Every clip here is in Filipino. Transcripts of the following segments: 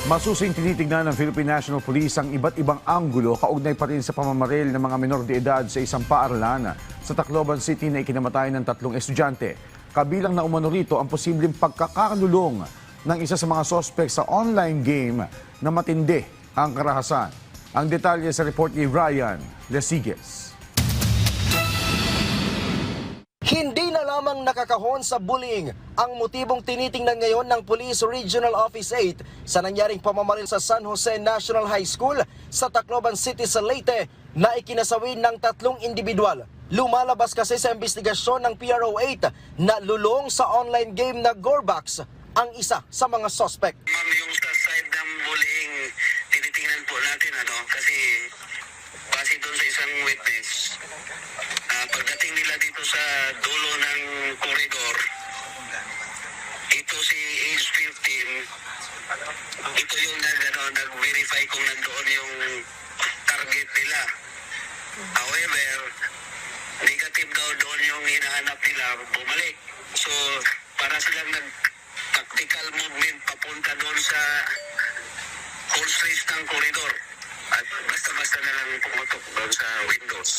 Masusing tinitignan ng Philippine National Police ang iba't ibang anggulo kaugnay pa rin sa pamamaril ng mga menor de edad sa isang paaralan sa Tacloban City na ikinamatay ng 3 estudyante. Kabilang na umano rito ang posibleng pagkakalulong ng isa sa mga sospek sa online game na matindi ang karahasan. Ang detalye sa report ni Ryan Lesiges. Hindi na lamang nakakahon sa bullying ang motibong tinitingnan ngayon ng Police Regional Office 8 sa nangyaring pamamaril sa San Jose National High School sa Tacloban City sa Leyte na ikinasawi ng 3 individual. Lumalabas kasi sa investigasyon ng PRO8 na lulong sa online game na Gorbox ang isa sa mga suspect. Ma'am, yung sa side ng bullying, tinitingnan po natin kasi base doon sa isang witness. Pagdating nila dito sa dulo ng corridor, ito si age 15, ito yung nag-verify kung nandoon yung target nila. However, negative daw doon yung hinahanap nila, bumalik. So, para silang nag-tactical movement papunta doon sa whole streets ng corridor. At basta-basta na lang pumutok doon sa windows.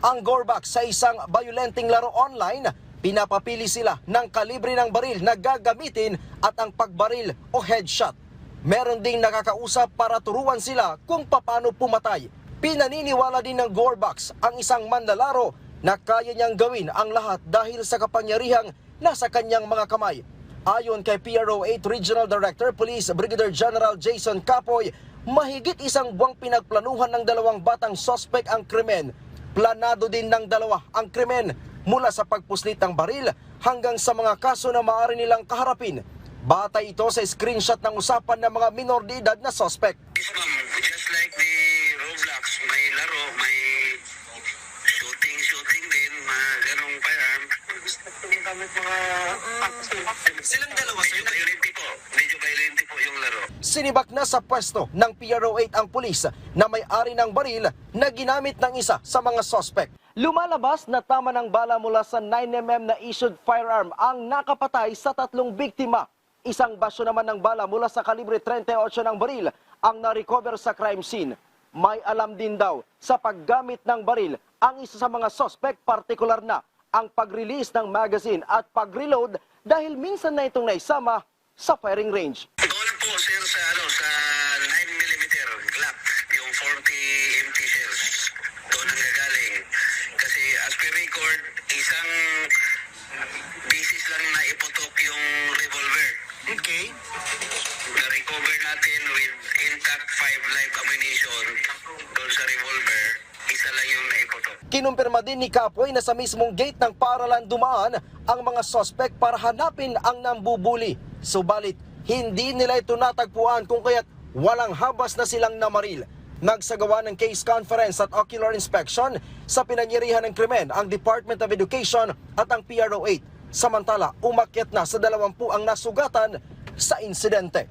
Ang Gorbox sa isang violenteng laro online, pinapapili sila ng kalibre ng baril na gagamitin at ang pagbaril o headshot. Meron ding nakakausap para turuan sila kung paano pumatay. Pinaniniwala din ng Gorbox ang isang manlalaro na kaya niyang gawin ang lahat dahil sa kapangyarihang nasa kanyang mga kamay. Ayon kay PRO8 Regional Director Police Brigadier General Jason Capoy, mahigit 1 buwang pinagplanuhan ng 2 batang sospek ang krimen. Planado din ng 2 ang krimen mula sa pagpuslit ng baril hanggang sa mga kaso na maaari nilang kaharapin. Batay ito sa screenshot ng usapan ng mga minor de edad na sospek. Yes, ma'am. Just like the Roblox, may laro, may shooting din, mga ganong firearm. Silang dalawa sa'yo? Medyo violent po yung laro. Sinibak na sa pwesto ng PRO8 ang pulis na may-ari ng baril na ginamit ng isa sa mga sospek. Lumalabas na tama ng bala mula sa 9mm na issued firearm ang nakapatay sa 3 biktima. Isang basyo naman ng bala mula sa kalibre 38 ng baril ang na-recover sa crime scene. May alam din daw sa paggamit ng baril ang isa sa mga sospek, partikular na ang pag-release ng magazine at pag-reload dahil minsan na itong naisama sa firing range. Doon po sir sa 9mm Glock, yung 40 empty shells. Doon ang gagaling. Kasi as per record, isang bisis lang na iputok yung revolver. Okay. Na-recover natin with intact 5 live ammunition doon sa revolver. Isa lang yung naiputok. Kinumpirma din ni Capoy na sa mismong gate ng paaralan dumaan ang mga sospek para hanapin ang nambubuli. Subalit, hindi nila ito natagpuan kung kaya't walang habas na silang namaril. Nagsagawa ng case conference at ocular inspection sa pinanyerihan ng krimen ang Department of Education at ang PRO8. Samantala, umakyat na sa 20 ang nasugatan sa insidente.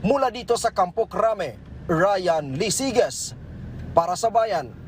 Mula dito sa Campo Crame, Ryan Lesiges para sa Bayan.